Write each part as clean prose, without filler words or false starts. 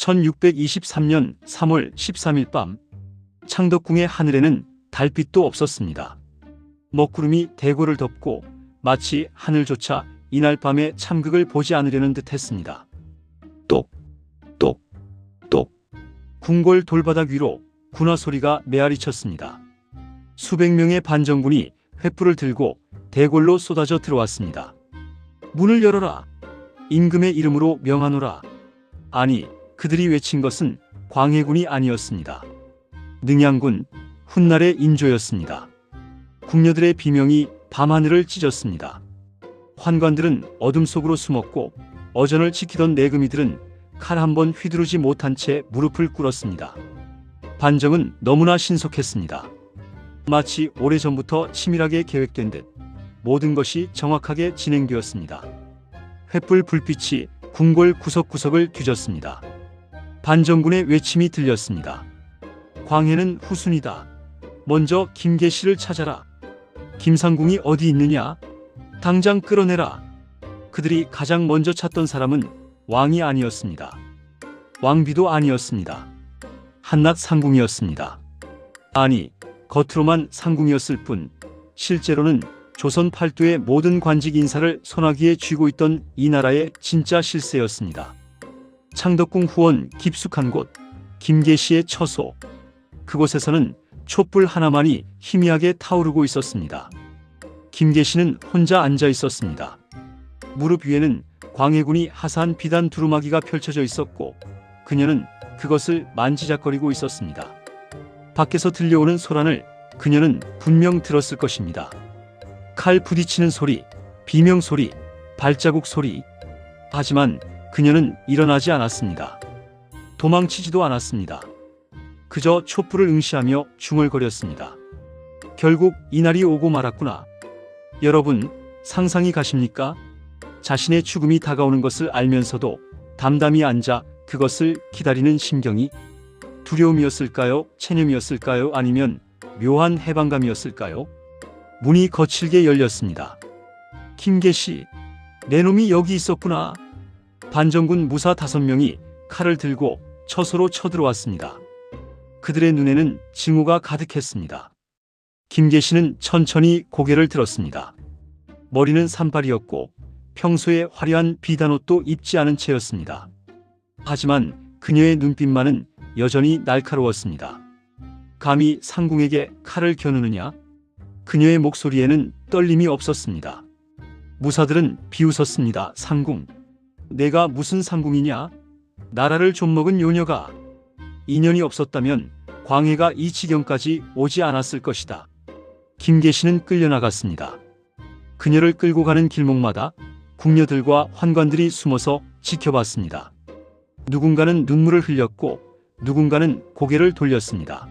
1623년 3월 13일 밤 창덕궁의 하늘에는 달빛도 없었습니다. 먹구름이 대궐을 덮고 마치 하늘조차 이날 밤의 참극을 보지 않으려는 듯 했습니다. 똑, 똑, 똑. 궁궐 돌바닥 위로 군화 소리가 메아리쳤습니다. 수백 명의 반정군이 횃불을 들고 대궐로 쏟아져 들어왔습니다. 문을 열어라. 임금의 이름으로 명하노라. 아니, 그들이 외친 것은 광해군이 아니었습니다. 능양군, 훗날의 인조였습니다. 궁녀들의 비명이 밤하늘을 찢었습니다. 환관들은 어둠 속으로 숨었고 어전을 지키던 내금이들은 칼 한 번 휘두르지 못한 채 무릎을 꿇었습니다. 반정은 너무나 신속했습니다. 마치 오래전부터 치밀하게 계획된 듯 모든 것이 정확하게 진행되었습니다. 횃불 불빛이 궁궐 구석구석을 뒤졌습니다. 반정군의 외침이 들렸습니다. 광해는 후순이다. 먼저 김계시를 찾아라. 김상궁이 어디 있느냐? 당장 끌어내라. 그들이 가장 먼저 찾던 사람은 왕이 아니었습니다. 왕비도 아니었습니다. 한낱 상궁이었습니다. 아니, 겉으로만 상궁이었을 뿐 실제로는 조선 팔도의 모든 관직 인사를 손아귀에 쥐고 있던 이 나라의 진짜 실세였습니다. 창덕궁 후원 깊숙한 곳, 김계시의 처소. 그곳에서는 촛불 하나만이 희미하게 타오르고 있었습니다. 김계시는 혼자 앉아 있었습니다. 무릎 위에는 광해군이 하사한 비단 두루마기가 펼쳐져 있었고 그녀는 그것을 만지작거리고 있었습니다. 밖에서 들려오는 소란을 그녀는 분명 들었을 것입니다. 칼 부딪히는 소리, 비명 소리, 발자국 소리. 하지만 그녀는 일어나지 않았습니다. 도망치지도 않았습니다. 그저 촛불을 응시하며 중얼거렸습니다. 결국 이날이 오고 말았구나. 여러분, 상상이 가십니까? 자신의 죽음이 다가오는 것을 알면서도 담담히 앉아 그것을 기다리는 심경이 두려움이었을까요? 체념이었을까요? 아니면 묘한 해방감이었을까요? 문이 거칠게 열렸습니다. 김계시, 내 놈이 여기 있었구나. 반정군 무사 5명이 칼을 들고 처소로 쳐들어왔습니다. 그들의 눈에는 증오가 가득했습니다. 김계시는 천천히 고개를 들었습니다. 머리는 산발이었고 평소에 화려한 비단옷도 입지 않은 채였습니다. 하지만 그녀의 눈빛만은 여전히 날카로웠습니다. 감히 상궁에게 칼을 겨누느냐? 그녀의 목소리에는 떨림이 없었습니다. 무사들은 비웃었습니다. 상궁, 내가 무슨 상궁이냐? 나라를 좀먹은 요녀가. 인연이 없었다면 광해가 이 지경까지 오지 않았을 것이다. 김계시는 끌려나갔습니다. 그녀를 끌고 가는 길목마다 궁녀들과 환관들이 숨어서 지켜봤습니다. 누군가는 눈물을 흘렸고 누군가는 고개를 돌렸습니다.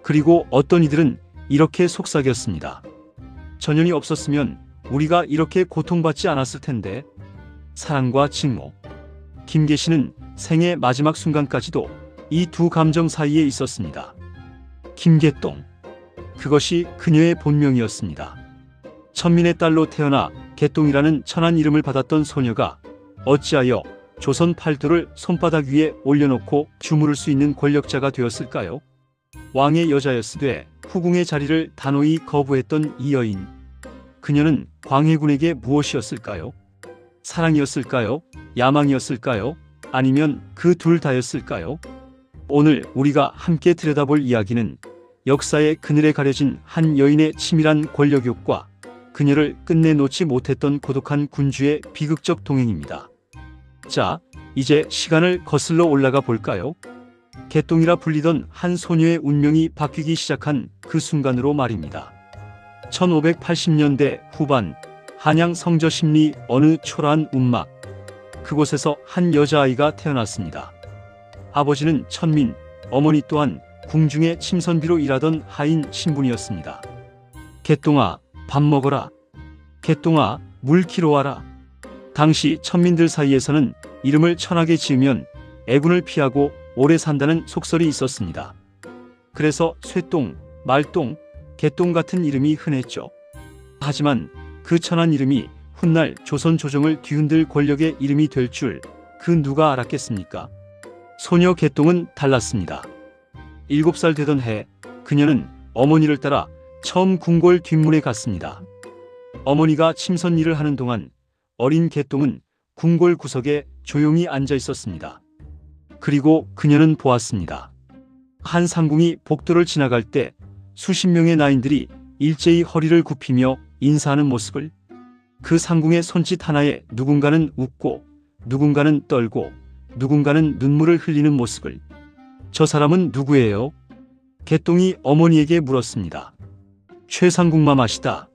그리고 어떤 이들은 이렇게 속삭였습니다. 전연이 없었으면 우리가 이렇게 고통받지 않았을 텐데. 사랑과 증오. 김계시는 생의 마지막 순간까지도 이 두 감정 사이에 있었습니다. 김계똥. 그것이 그녀의 본명이었습니다. 천민의 딸로 태어나 개똥이라는 천한 이름을 받았던 소녀가 어찌하여 조선 팔도를 손바닥 위에 올려놓고 주무를 수 있는 권력자가 되었을까요? 왕의 여자였으되 후궁의 자리를 단호히 거부했던 이 여인. 그녀는 광해군에게 무엇이었을까요? 사랑이었을까요? 야망이었을까요? 아니면 그 둘 다였을까요? 오늘 우리가 함께 들여다볼 이야기는 역사의 그늘에 가려진 한 여인의 치밀한 권력욕과 그녀를 끝내 놓지 못했던 고독한 군주의 비극적 동행입니다. 자, 이제 시간을 거슬러 올라가 볼까요? 개똥이라 불리던 한 소녀의 운명이 바뀌기 시작한 그 순간으로 말입니다. 1580년대 후반 한양 성저심리 어느 초라한 움막. 그곳에서 한 여자아이가 태어났습니다. 아버지는 천민, 어머니 또한 궁중의 침선비로 일하던 하인 신분이었습니다. 개똥아, 밥 먹어라. 개똥아, 물 키러 와라. 당시 천민들 사이에서는 이름을 천하게 지으면 애군을 피하고 오래 산다는 속설이 있었습니다. 그래서 쇠똥, 말똥, 개똥 같은 이름이 흔했죠. 하지만 그 천한 이름이 훗날 조선 조정을 뒤흔들 권력의 이름이 될 줄 그 누가 알았겠습니까? 소녀 개똥은 달랐습니다. 7살 되던 해 그녀는 어머니를 따라 처음 궁궐 뒷문에 갔습니다. 어머니가 침선 일을 하는 동안 어린 개똥은 궁궐 구석에 조용히 앉아 있었습니다. 그리고 그녀는 보았습니다. 한 상궁이 복도를 지나갈 때 수십 명의 나인들이 일제히 허리를 굽히며 인사하는 모습을, 그 상궁의 손짓 하나에 누군가는 웃고 누군가는 떨고 누군가는 눈물을 흘리는 모습을. 저 사람은 누구예요? 개똥이 어머니에게 물었습니다. 최상궁마마시다.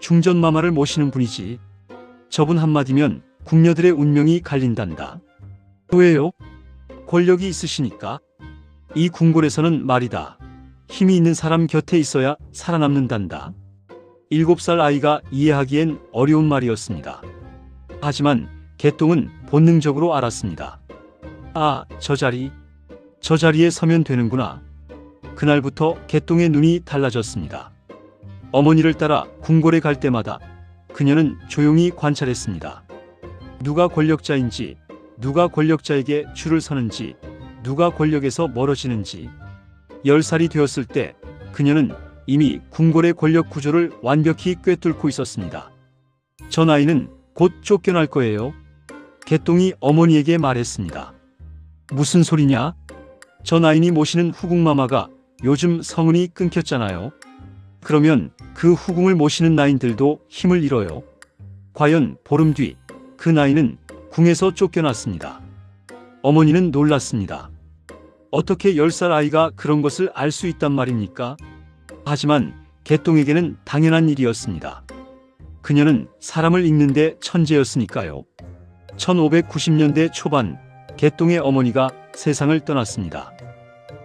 중전마마를 모시는 분이지. 저분 한마디면 궁녀들의 운명이 갈린단다. 왜요? 권력이 있으시니까. 이 궁궐에서는 말이다. 힘이 있는 사람 곁에 있어야 살아남는단다. 7살 아이가 이해하기엔 어려운 말이었습니다. 하지만 개똥은 본능적으로 알았습니다. 아, 저 자리에 서면 되는구나. 그날부터 개똥의 눈이 달라졌습니다. 어머니를 따라 궁궐에 갈 때마다 그녀는 조용히 관찰했습니다. 누가 권력자인지, 누가 권력자에게 줄을 서는지, 누가 권력에서 멀어지는지. 10살이 되었을 때 그녀는 이미 궁궐의 권력 구조를 완벽히 꿰뚫고 있었습니다. 저 나이는 곧 쫓겨날 거예요. 개똥이 어머니에게 말했습니다. 무슨 소리냐? 저 나인이 모시는 후궁마마가 요즘 성운이 끊겼잖아요. 그러면 그 후궁을 모시는 나인들도 힘을 잃어요. 과연 보름 뒤 그 나인은 궁에서 쫓겨났습니다. 어머니는 놀랐습니다. 어떻게 10살 아이가 그런 것을 알 수 있단 말입니까? 하지만 개똥에게는 당연한 일이었습니다. 그녀는 사람을 읽는데 천재였으니까요. 1590년대 초반 개똥의 어머니가 세상을 떠났습니다.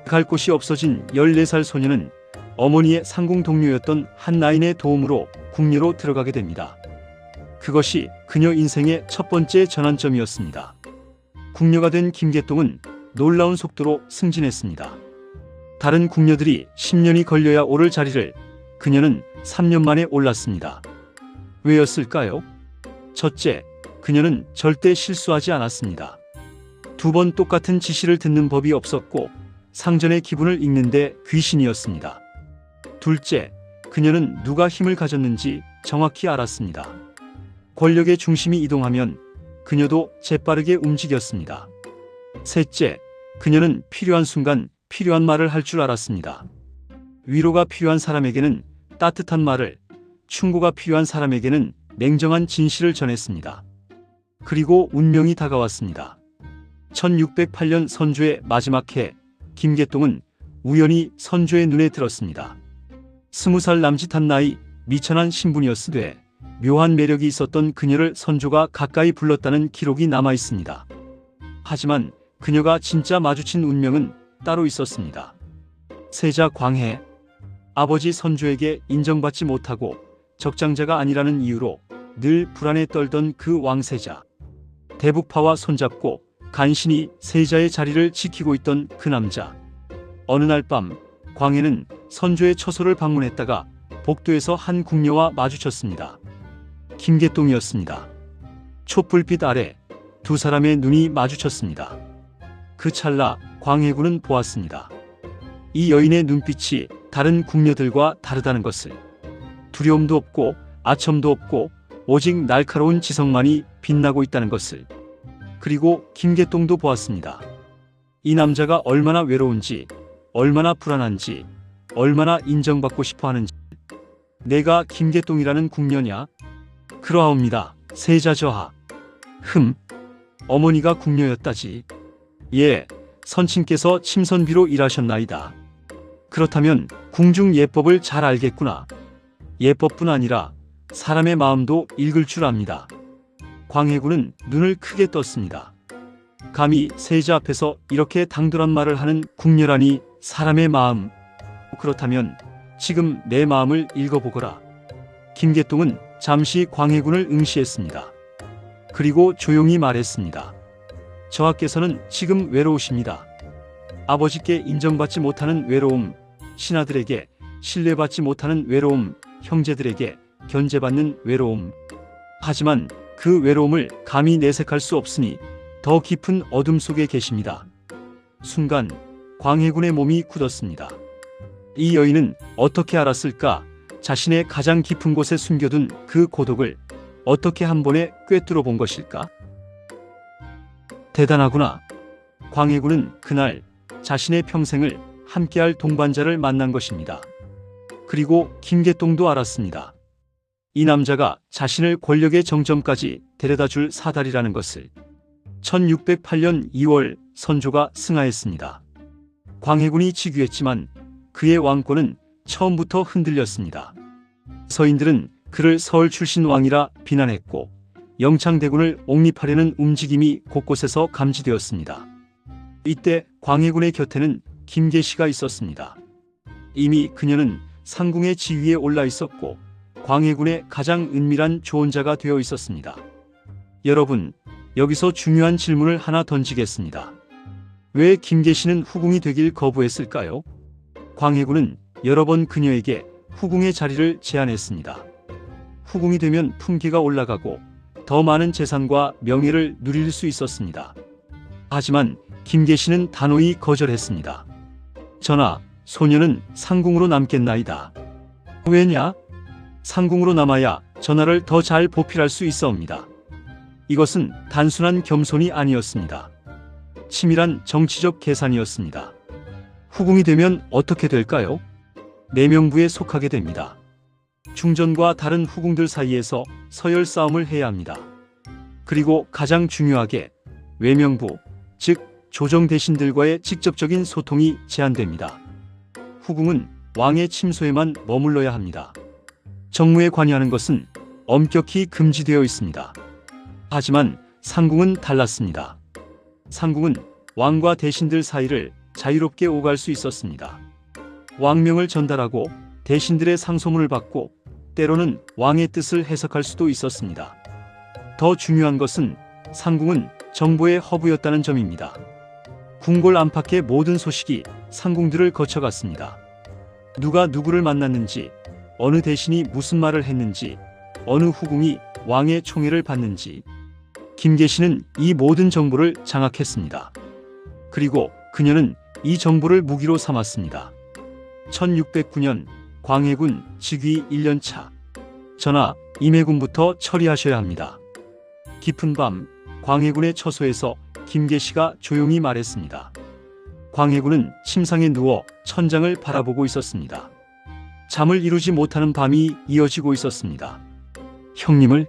갈 곳이 없어진 14살 소녀는 어머니의 상궁 동료였던 한 나인의 도움으로 궁녀로 들어가게 됩니다. 그것이 그녀 인생의 첫 번째 전환점이었습니다. 궁녀가 된 김개똥은 놀라운 속도로 승진했습니다. 다른 궁녀들이 10년이 걸려야 오를 자리를 그녀는 3년 만에 올랐습니다. 왜였을까요? 첫째, 그녀는 절대 실수하지 않았습니다. 2번 똑같은 지시를 듣는 법이 없었고 상전의 기분을 읽는데 귀신이었습니다. 둘째, 그녀는 누가 힘을 가졌는지 정확히 알았습니다. 권력의 중심이 이동하면 그녀도 재빠르게 움직였습니다. 셋째, 그녀는 필요한 순간 필요한 말을 할 줄 알았습니다. 위로가 필요한 사람에게는 따뜻한 말을, 충고가 필요한 사람에게는 냉정한 진실을 전했습니다. 그리고 운명이 다가왔습니다. 1608년 선조의 마지막 해, 김개똥은 우연히 선조의 눈에 들었습니다. 20살 남짓한 나이, 미천한 신분이었으되 묘한 매력이 있었던 그녀를 선조가 가까이 불렀다는 기록이 남아 있습니다. 하지만 그녀가 진짜 마주친 운명은 따로 있었습니다. 세자 광해. 아버지 선조에게 인정받지 못하고 적장자가 아니라는 이유로 늘 불안에 떨던 그 왕세자. 대북파와 손잡고 간신히 세자의 자리를 지키고 있던 그 남자. 어느 날 밤 광해는 선조의 처소를 방문했다가 복도에서 한 궁녀와 마주쳤습니다. 김개똥이었습니다. 촛불빛 아래 두 사람의 눈이 마주쳤습니다. 그 찰나 광해군은 보았습니다. 이 여인의 눈빛이 다른 궁녀들과 다르다는 것을. 두려움도 없고 아첨도 없고 오직 날카로운 지성만이 빛나고 있다는 것을. 그리고 김개똥도 보았습니다. 이 남자가 얼마나 외로운지, 얼마나 불안한지, 얼마나 인정받고 싶어 하는지. 내가 김개똥이라는 궁녀냐? 그러하옵니다. 세자저하. 어머니가 궁녀였다지. 예, 선친께서 침선비로 일하셨나이다. 그렇다면 궁중 예법을 잘 알겠구나. 예법뿐 아니라 사람의 마음도 읽을 줄 압니다. 광해군은 눈을 크게 떴습니다. 감히 세자 앞에서 이렇게 당돌한 말을 하는 궁녀라니. 사람의 마음. 그렇다면 지금 내 마음을 읽어보거라. 김개똥은 잠시 광해군을 응시했습니다. 그리고 조용히 말했습니다. 저하께서는 지금 외로우십니다. 아버지께 인정받지 못하는 외로움, 신하들에게 신뢰받지 못하는 외로움, 형제들에게 견제받는 외로움. 하지만 그 외로움을 감히 내색할 수 없으니 더 깊은 어둠 속에 계십니다. 순간 광해군의 몸이 굳었습니다. 이 여인은 어떻게 알았을까? 자신의 가장 깊은 곳에 숨겨둔 그 고독을 어떻게 한 번에 꿰뚫어 본 것일까? 대단하구나. 광해군은 그날 자신의 평생을 함께할 동반자를 만난 것입니다. 그리고 김계동도 알았습니다. 이 남자가 자신을 권력의 정점까지 데려다 줄 사달이라는 것을. 1608년 2월 선조가 승하했습니다. 광해군이 즉위했지만 그의 왕권은 처음부터 흔들렸습니다. 서인들은 그를 서울 출신 왕이라 비난했고 영창대군을 옹립하려는 움직임이 곳곳에서 감지되었습니다. 이때 광해군의 곁에는 김계시가 있었습니다. 이미 그녀는 상궁의 지위에 올라 있었고 광해군의 가장 은밀한 조언자가 되어 있었습니다. 여러분, 여기서 중요한 질문을 하나 던지겠습니다. 왜 김계시는 후궁이 되길 거부했을까요? 광해군은 여러 번 그녀에게 후궁의 자리를 제안했습니다. 후궁이 되면 품기가 올라가고 더 많은 재산과 명예를 누릴 수 있었습니다. 하지만 김계시는 단호히 거절했습니다. 전하, 소녀는 상궁으로 남겠나이다. 왜냐? 상궁으로 남아야 전하를 더 잘 보필할 수 있어옵니다. 이것은 단순한 겸손이 아니었습니다. 치밀한 정치적 계산이었습니다. 후궁이 되면 어떻게 될까요? 내명부에 속하게 됩니다. 중전과 다른 후궁들 사이에서 서열 싸움을 해야 합니다. 그리고 가장 중요하게 외명부, 즉 조정 대신들과의 직접적인 소통이 제한됩니다. 후궁은 왕의 침소에만 머물러야 합니다. 정무에 관여하는 것은 엄격히 금지되어 있습니다. 하지만 상궁은 달랐습니다. 상궁은 왕과 대신들 사이를 자유롭게 오갈 수 있었습니다. 왕명을 전달하고 대신들의 상소문을 받고 때로는 왕의 뜻을 해석할 수도 있었습니다. 더 중요한 것은 상궁은 정보의 허브였다는 점입니다. 궁궐 안팎의 모든 소식이 상궁들을 거쳐갔습니다. 누가 누구를 만났는지, 어느 대신이 무슨 말을 했는지, 어느 후궁이 왕의 총애를 받는지, 김계시는 이 모든 정보를 장악했습니다. 그리고 그녀는 이 정보를 무기로 삼았습니다. 1609년 광해군 즉위 1년차. 전하, 임해군부터 처리하셔야 합니다. 깊은 밤 광해군의 처소에서 김계시가 조용히 말했습니다. 광해군은 침상에 누워 천장을 바라보고 있었습니다. 잠을 이루지 못하는 밤이 이어지고 있었습니다. 형님을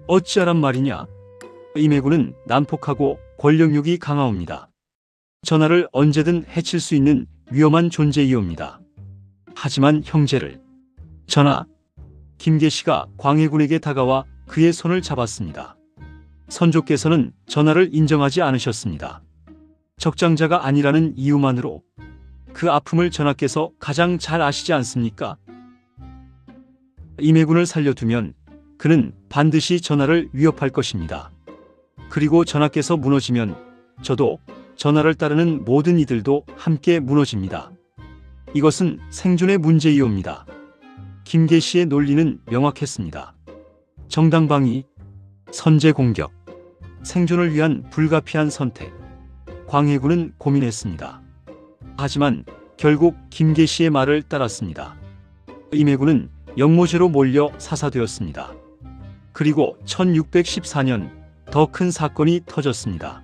어찌하란 말이냐? 임해군은 난폭하고 권력욕이 강하옵니다. 전하를 언제든 해칠 수 있는 위험한 존재이옵니다. 하지만 형제를. 전하. 김계시가 광해군에게 다가와 그의 손을 잡았습니다. 선조께서는 전하를 인정하지 않으셨습니다. 적장자가 아니라는 이유만으로. 그 아픔을 전하께서 가장 잘 아시지 않습니까? 임해군을 살려두면 그는 반드시 전하를 위협할 것입니다. 그리고 전하께서 무너지면 저도 전하를 따르는 모든 이들도 함께 무너집니다. 이것은 생존의 문제이옵니다. 김계시의 논리는 명확했습니다. 정당방위, 선제 공격, 생존을 위한 불가피한 선택. 광해군은 고민했습니다. 하지만 결국 김계시의 말을 따랐습니다. 임해군은 영모제로 몰려 사사되었습니다. 그리고 1614년 더 큰 사건이 터졌습니다.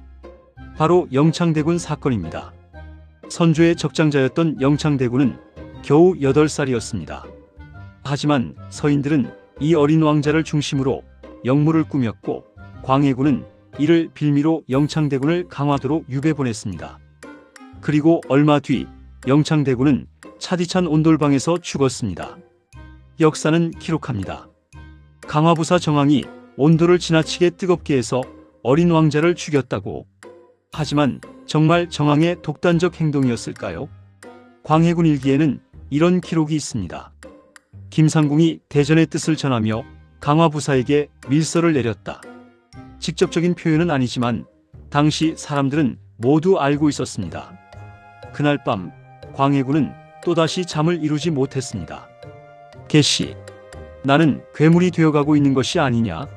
바로 영창대군 사건입니다. 선조의 적장자였던 영창대군은 겨우 8살이었습니다. 하지만 서인들은 이 어린 왕자를 중심으로 역무를 꾸몄고 광해군은 이를 빌미로 영창대군을 강화도로 유배 보냈습니다. 그리고 얼마 뒤 영창대군은 차디찬 온돌방에서 죽었습니다. 역사는 기록합니다. 강화부사 정왕이 온도를 지나치게 뜨겁게 해서 어린 왕자를 죽였다고. 하지만 정말 정왕의 독단적 행동이었을까요? 광해군 일기에는 이런 기록이 있습니다. 김상궁이 대전의 뜻을 전하며 강화부사에게 밀서를 내렸다. 직접적인 표현은 아니지만 당시 사람들은 모두 알고 있었습니다. 그날 밤 광해군은 또다시 잠을 이루지 못했습니다. 계시, 나는 괴물이 되어가고 있는 것이 아니냐?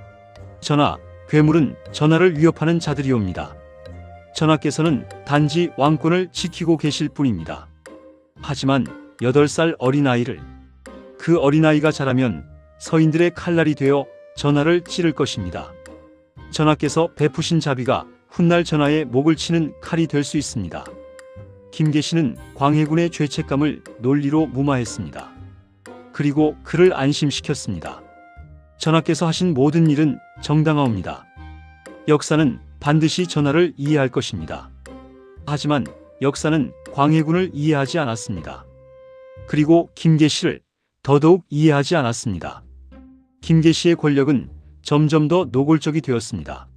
전하, 괴물은 전하를 위협하는 자들이옵니다. 전하께서는 단지 왕권을 지키고 계실 뿐입니다. 하지만 8살 어린아이를, 그 어린아이가 자라면 서인들의 칼날이 되어 전하를 찌를 것입니다. 전하께서 베푸신 자비가 훗날 전하의 목을 치는 칼이 될 수 있습니다. 김계시는 광해군의 죄책감을 논리로 무마했습니다. 그리고 그를 안심시켰습니다. 전하께서 하신 모든 일은 정당하옵니다. 역사는 반드시 전하를 이해할 것입니다. 하지만 역사는 광해군을 이해하지 않았습니다. 그리고 김계시를 더더욱 이해하지 않았습니다. 김계시의 권력은 점점 더 노골적이 되었습니다.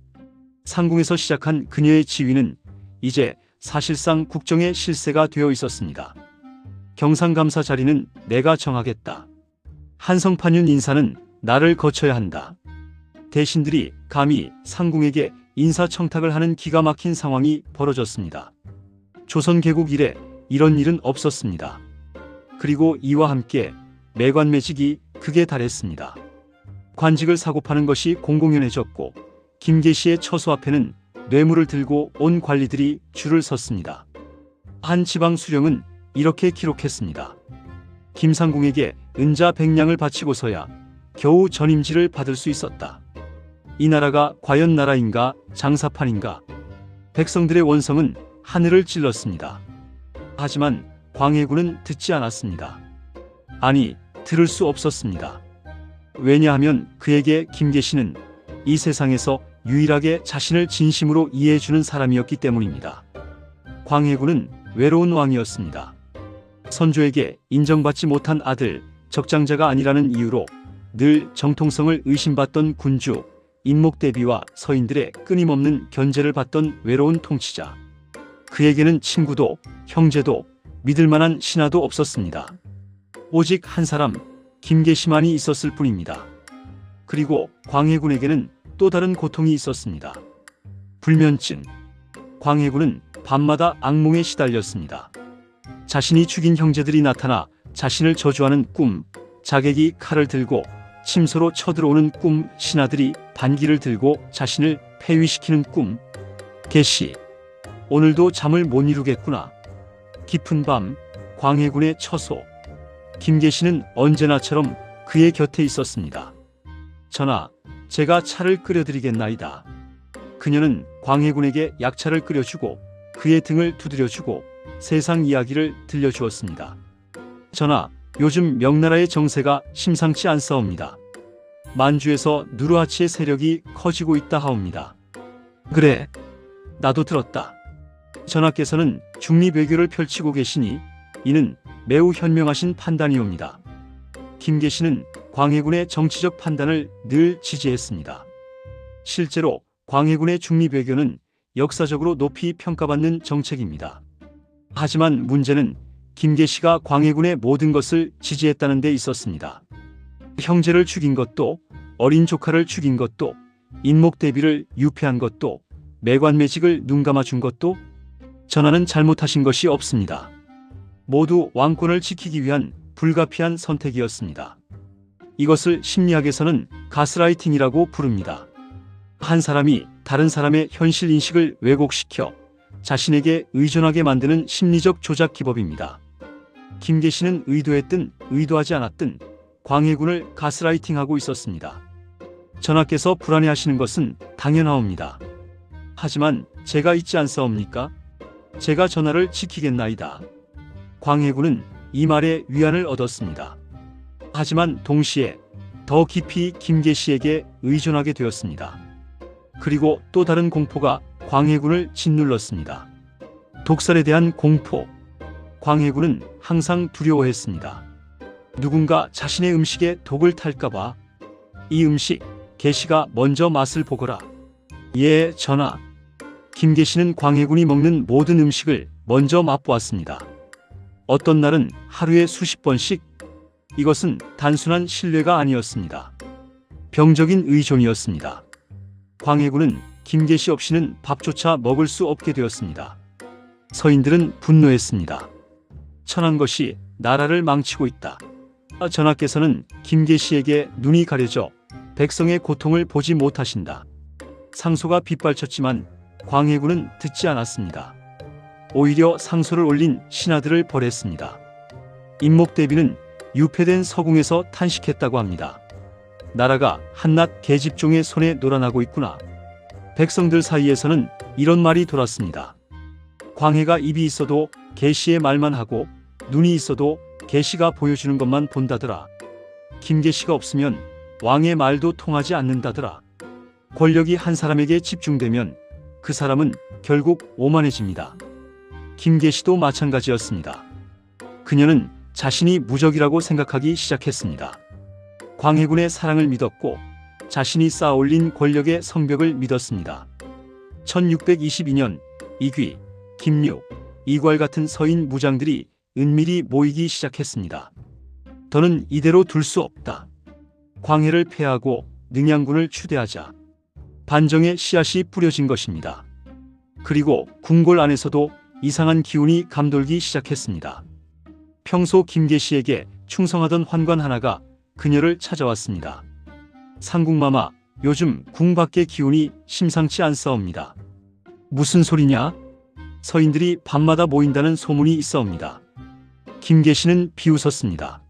상궁에서 시작한 그녀의 지위는 이제 사실상 국정의 실세가 되어 있었습니다. 경상감사 자리는 내가 정하겠다. 한성판윤 인사는 나를 거쳐야 한다. 대신들이 감히 상궁에게 인사청탁을 하는 기가 막힌 상황이 벌어졌습니다. 조선 개국 이래 이런 일은 없었습니다. 그리고 이와 함께 매관매직이 극에 달했습니다. 관직을 사고 파는 것이 공공연해졌고 김계시의 처소 앞에는 뇌물을 들고 온 관리들이 줄을 섰습니다. 한 지방 수령은 이렇게 기록했습니다. 김상궁에게 은자 100냥을 바치고서야 겨우 전임지를 받을 수 있었다. 이 나라가 과연 나라인가 장사판인가. 백성들의 원성은 하늘을 찔렀습니다. 하지만 광해군은 듣지 않았습니다. 아니, 들을 수 없었습니다. 왜냐하면 그에게 김계시는 이 세상에서 유일하게 자신을 진심으로 이해해주는 사람이었기 때문입니다. 광해군은 외로운 왕이었습니다. 선조에게 인정받지 못한 아들, 적장자가 아니라는 이유로 늘 정통성을 의심받던 군주, 인목대비와 서인들의 끊임없는 견제를 받던 외로운 통치자. 그에게는 친구도 형제도 믿을 만한 신하도 없었습니다. 오직 한 사람, 김계시만이 있었을 뿐입니다. 그리고 광해군에게는 또 다른 고통이 있었습니다. 불면증. 광해군은 밤마다 악몽에 시달렸습니다. 자신이 죽인 형제들이 나타나 자신을 저주하는 꿈, 자객이 칼을 들고 침소로 쳐들어오는 꿈, 신하들이 반기를 들고 자신을 폐위시키는 꿈. 계시, 오늘도 잠을 못 이루겠구나. 깊은 밤, 광해군의 처소. 김계시는 언제나처럼 그의 곁에 있었습니다. 전하, 제가 차를 끓여드리겠나이다. 그녀는 광해군에게 약차를 끓여주고 그의 등을 두드려주고 세상 이야기를 들려주었습니다. 전하, 요즘 명나라의 정세가 심상치 않사옵니다. 만주에서 누르하치의 세력이 커지고 있다 하옵니다. 그래, 나도 들었다. 전하께서는 중립외교를 펼치고 계시니 이는 매우 현명하신 판단이옵니다. 김계시는 광해군의 정치적 판단을 늘 지지했습니다. 실제로 광해군의 중립외교는 역사적으로 높이 평가받는 정책입니다. 하지만 문제는 김계시가 광해군의 모든 것을 지지했다는 데 있었습니다. 형제를 죽인 것도, 어린 조카를 죽인 것도, 인목대비를 유폐한 것도, 매관매직을 눈감아 준 것도 전하는 잘못하신 것이 없습니다. 모두 왕권을 지키기 위한 불가피한 선택이었습니다. 이것을 심리학에서는 가스라이팅이라고 부릅니다. 한 사람이 다른 사람의 현실 인식을 왜곡시켜 자신에게 의존하게 만드는 심리적 조작 기법입니다. 김계시는 의도했든 의도하지 않았든 광해군을 가스라이팅하고 있었습니다. 전하께서 불안해하시는 것은 당연하옵니다. 하지만 제가 있지 않사옵니까? 제가 전하를 지키겠나이다. 광해군은 이 말에 위안을 얻었습니다. 하지만 동시에 더 깊이 김계시에게 의존하게 되었습니다. 그리고 또 다른 공포가 광해군을 짓눌렀습니다. 독살에 대한 공포. 광해군은 항상 두려워했습니다. 누군가 자신의 음식에 독을 탈까봐. 이 음식, 계시가 먼저 맛을 보거라. 예, 전하. 김계시는 광해군이 먹는 모든 음식을 먼저 맛보았습니다. 어떤 날은 하루에 수십 번씩. 이것은 단순한 신뢰가 아니었습니다. 병적인 의존이었습니다. 광해군은 김계시 없이는 밥조차 먹을 수 없게 되었습니다. 서인들은 분노했습니다. 천한 것이 나라를 망치고 있다. 전하께서는 김계시에게 눈이 가려져 백성의 고통을 보지 못하신다. 상소가 빗발쳤지만 광해군은 듣지 않았습니다. 오히려 상소를 올린 신하들을 벌했습니다. 임목대비는 유폐된 서궁에서 탄식했다고 합니다. 나라가 한낱 계집종의 손에 놀아나고 있구나. 백성들 사이에서는 이런 말이 돌았습니다. 광해가 입이 있어도 계시의 말만 하고 눈이 있어도 계시가 보여주는 것만 본다더라. 김계시가 없으면 왕의 말도 통하지 않는다더라. 권력이 한 사람에게 집중되면 그 사람은 결국 오만해집니다. 김계시도 마찬가지였습니다. 그녀는 자신이 무적이라고 생각하기 시작했습니다. 광해군의 사랑을 믿었고 자신이 쌓아올린 권력의 성벽을 믿었습니다. 1622년 이귀, 김류, 이괄 같은 서인 무장들이 은밀히 모이기 시작했습니다. 더는 이대로 둘 수 없다. 광해를 패하고 능양군을 추대하자. 반정의 씨앗이 뿌려진 것입니다. 그리고 궁궐 안에서도 이상한 기운이 감돌기 시작했습니다. 평소 김계시에게 충성하던 환관 하나가 그녀를 찾아왔습니다. 상궁마마, 요즘 궁 밖의 기운이 심상치 않사옵니다. 무슨 소리냐? 서인들이 밤마다 모인다는 소문이 있사옵니다. 김계시는 비웃었습니다.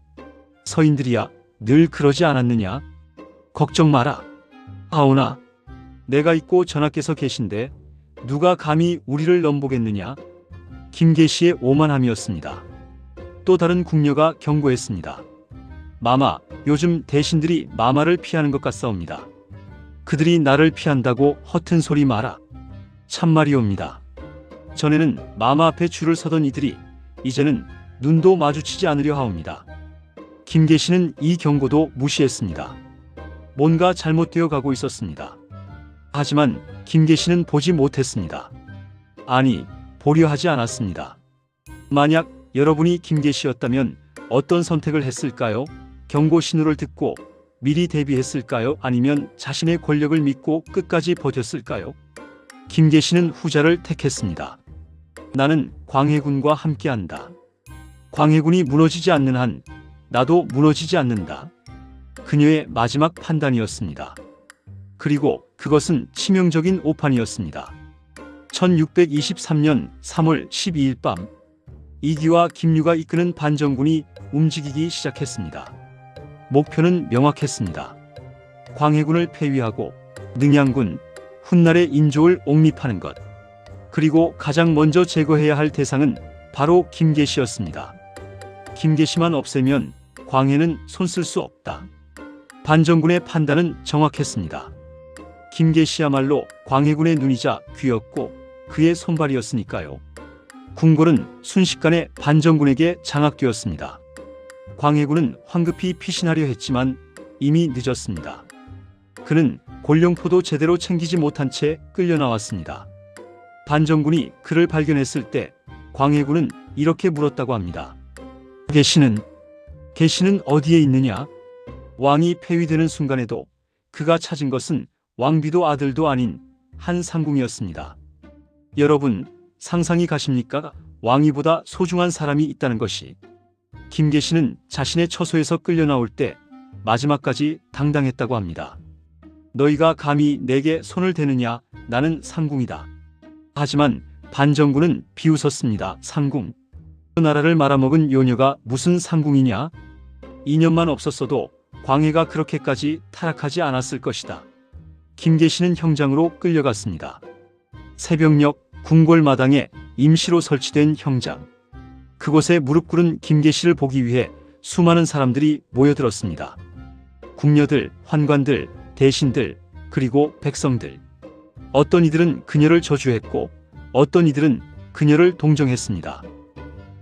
서인들이야 늘 그러지 않았느냐? 걱정 마라. 하오나 내가 있고 전하께서 계신데 누가 감히 우리를 넘보겠느냐? 김계시의 오만함이었습니다. 또 다른 궁녀가 경고했습니다. 마마, 요즘 대신들이 마마를 피하는 것 같사옵니다. 그들이 나를 피한다고 허튼 소리 마라. 참말이옵니다. 전에는 마마 앞에 줄을 서던 이들이 이제는 눈도 마주치지 않으려 하옵니다. 김계시는 이 경고도 무시했습니다. 뭔가 잘못되어 가고 있었습니다. 하지만 김계시는 보지 못했습니다. 아니, 보려 하지 않았습니다. 만약 여러분이 김계시였다면 어떤 선택을 했을까요? 경고 신호를 듣고 미리 대비했을까요? 아니면 자신의 권력을 믿고 끝까지 버텼을까요? 김계시는 후자를 택했습니다. 나는 광해군과 함께한다. 광해군이 무너지지 않는 한 나도 무너지지 않는다. 그녀의 마지막 판단이었습니다. 그리고 그것은 치명적인 오판이었습니다. 1623년 3월 12일 밤 이귀와 김류가 이끄는 반정군이 움직이기 시작했습니다. 목표는 명확했습니다. 광해군을 폐위하고 능양군, 훗날의 인조를 옹립하는 것. 그리고 가장 먼저 제거해야 할 대상은 바로 김계시였습니다. 김계시만 없애면 광해는 손쓸 수 없다. 반정군의 판단은 정확했습니다. 김계시야말로 광해군의 눈이자 귀였고 그의 손발이었으니까요. 궁궐은 순식간에 반정군에게 장악되었습니다. 광해군은 황급히 피신하려 했지만 이미 늦었습니다. 그는 곤룡포도 제대로 챙기지 못한 채 끌려 나왔습니다. 반정군이 그를 발견했을 때 광해군은 이렇게 물었다고 합니다. 계시는 어디에 있느냐? 왕이 폐위되는 순간에도 그가 찾은 것은 왕비도 아들도 아닌 한 상궁이었습니다. 여러분, 상상이 가십니까? 왕위보다 소중한 사람이 있다는 것이. 김계시는 자신의 처소에서 끌려 나올 때 마지막까지 당당했다고 합니다. 너희가 감히 내게 손을 대느냐? 나는 상궁이다. 하지만 반정군은 비웃었습니다. 상궁. 그 나라를 말아먹은 요녀가 무슨 상궁이냐? 2년만 없었어도 광해가 그렇게까지 타락하지 않았을 것이다. 김계시는 형장으로 끌려갔습니다. 새벽녘 궁궐 마당에 임시로 설치된 형장. 그곳에 무릎 꿇은 김계시를 보기 위해 수많은 사람들이 모여들었습니다. 궁녀들, 환관들, 대신들, 그리고 백성들. 어떤 이들은 그녀를 저주했고 어떤 이들은 그녀를 동정했습니다.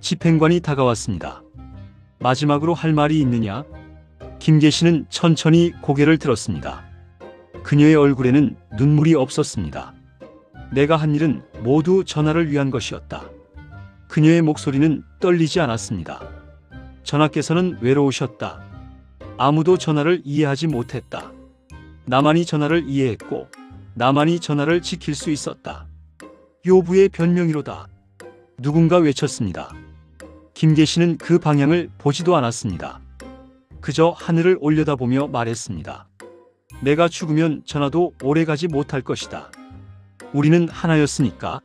집행관이 다가왔습니다. 마지막으로 할 말이 있느냐? 김계시는 천천히 고개를 들었습니다. 그녀의 얼굴에는 눈물이 없었습니다. 내가 한 일은 모두 전하를 위한 것이었다. 그녀의 목소리는 떨리지 않았습니다. 전하께서는 외로우셨다. 아무도 전하를 이해하지 못했다. 나만이 전하를 이해했고 나만이 전하를 지킬 수 있었다. 요부의 변명이로다. 누군가 외쳤습니다. 김계시는 그 방향을 보지도 않았습니다. 그저 하늘을 올려다보며 말했습니다. 내가 죽으면 전하도 오래가지 못할 것이다. 우리는 하나였으니까.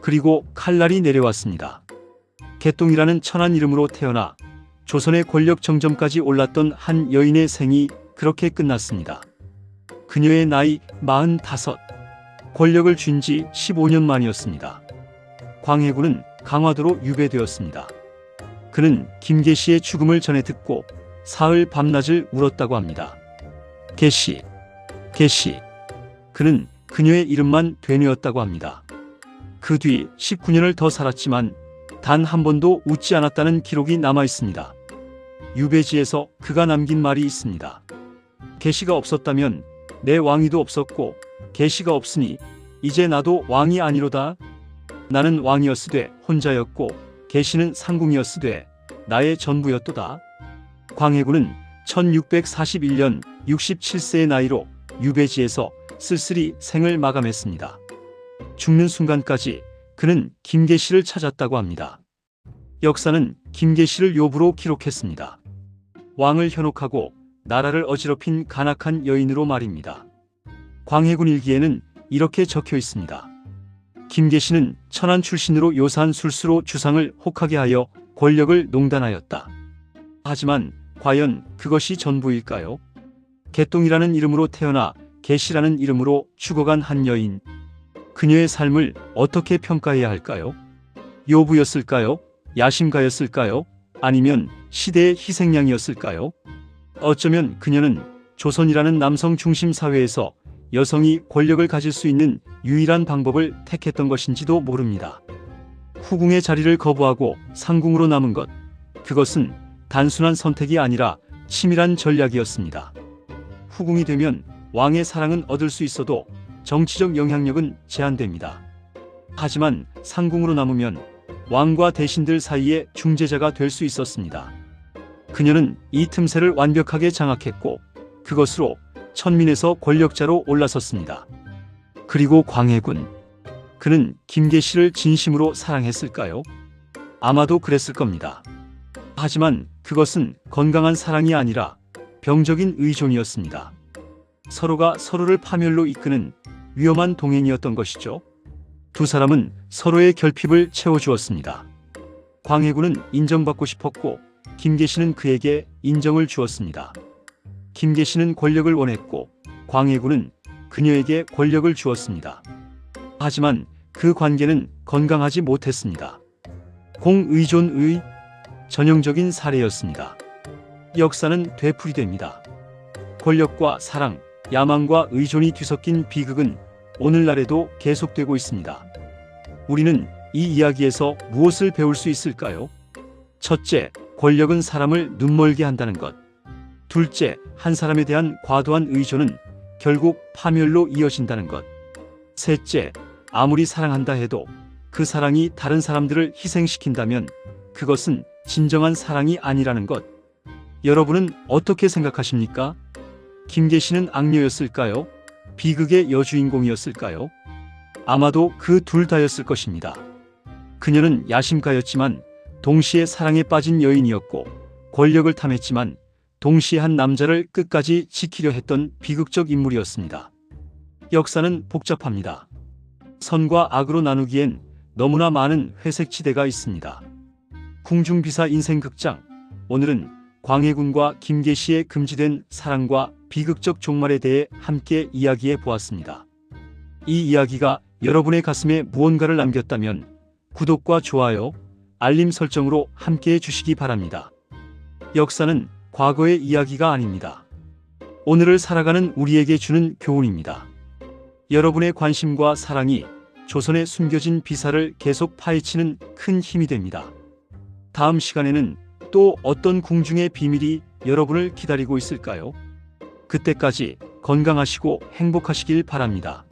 그리고 칼날이 내려왔습니다. 개똥이라는 천한 이름으로 태어나 조선의 권력 정점까지 올랐던 한 여인의 생이 그렇게 끝났습니다. 그녀의 나이 45. 권력을 쥔 지 15년 만이었습니다. 광해군은 강화도로 유배되었습니다. 그는 김계시의 죽음을 전해 듣고 사흘 밤낮을 울었다고 합니다. 계시, 계시. 그는 그녀의 이름만 되뇌었다고 합니다. 그 뒤 19년을 더 살았지만 단 한 번도 웃지 않았다는 기록이 남아 있습니다. 유배지에서 그가 남긴 말이 있습니다. 계시가 없었다면 내 왕위도 없었고 계시가 없으니 이제 나도 왕이 아니로다. 나는 왕이었으되 혼자였고 계시는 상궁이었으되 나의 전부였도다. 광해군은 1641년 67세의 나이로 유배지에서 쓸쓸히 생을 마감했습니다. 죽는 순간까지 그는 김계시를 찾았다고 합니다. 역사는 김계시를 요부로 기록했습니다. 왕을 현혹하고 나라를 어지럽힌 간악한 여인으로 말입니다. 광해군 일기에는 이렇게 적혀 있습니다. 김계시는 천한 출신으로 요사한 술수로 주상을 혹하게 하여 권력을 농단하였다. 하지만 과연 그것이 전부일까요? 개똥이라는 이름으로 태어나 계시라는 이름으로 죽어간 한 여인. 그녀의 삶을 어떻게 평가해야 할까요? 요부였을까요? 야심가였을까요? 아니면 시대의 희생양이었을까요? 어쩌면 그녀는 조선이라는 남성 중심 사회에서 여성이 권력을 가질 수 있는 유일한 방법을 택했던 것인지도 모릅니다. 후궁의 자리를 거부하고 상궁으로 남은 것, 그것은 단순한 선택이 아니라 치밀한 전략이었습니다. 후궁이 되면 왕의 사랑은 얻을 수 있어도 정치적 영향력은 제한됩니다. 하지만 상궁으로 남으면 왕과 대신들 사이의 중재자가 될 수 있었습니다. 그녀는 이 틈새를 완벽하게 장악했고 그것으로 천민에서 권력자로 올라섰습니다. 그리고 광해군. 그는 김계시를 진심으로 사랑했을까요? 아마도 그랬을 겁니다. 하지만 그것은 건강한 사랑이 아니라 병적인 의존이었습니다. 서로가 서로를 파멸로 이끄는 위험한 동행이었던 것이죠. 두 사람은 서로의 결핍을 채워주었습니다. 광해군은 인정받고 싶었고 김계시는 그에게 인정을 주었습니다. 김계시는 권력을 원했고 광해군은 그녀에게 권력을 주었습니다. 하지만 그 관계는 건강하지 못했습니다. 공의존의 전형적인 사례였습니다. 역사는 되풀이됩니다. 권력과 사랑, 야망과 의존이 뒤섞인 비극은 오늘날에도 계속되고 있습니다. 우리는 이 이야기에서 무엇을 배울 수 있을까요? 첫째, 권력은 사람을 눈멀게 한다는 것. 둘째, 한 사람에 대한 과도한 의존은 결국 파멸로 이어진다는 것. 셋째, 아무리 사랑한다 해도 그 사랑이 다른 사람들을 희생시킨다면 그것은 진정한 사랑이 아니라는 것. 여러분은 어떻게 생각하십니까? 김계시는 악녀였을까요? 비극의 여주인공이었을까요? 아마도 그 둘 다였을 것입니다. 그녀는 야심가였지만 동시에 사랑에 빠진 여인이었고 권력을 탐했지만 동시에 한 남자를 끝까지 지키려 했던 비극적 인물이었습니다. 역사는 복잡합니다. 선과 악으로 나누기엔 너무나 많은 회색지대가 있습니다. 궁중비사 인생극장, 오늘은 광해군과 김계시의 금지된 사랑과 비극적 종말에 대해 함께 이야기해 보았습니다. 이 이야기가 여러분의 가슴에 무언가를 남겼다면 구독과 좋아요, 알림 설정으로 함께해 주시기 바랍니다. 역사는 과거의 이야기가 아닙니다. 오늘을 살아가는 우리에게 주는 교훈입니다. 여러분의 관심과 사랑이 조선의 숨겨진 비사를 계속 파헤치는 큰 힘이 됩니다. 다음 시간에는 또 어떤 궁중의 비밀이 여러분을 기다리고 있을까요? 그때까지 건강하시고 행복하시길 바랍니다.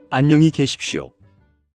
안녕히 계십시오.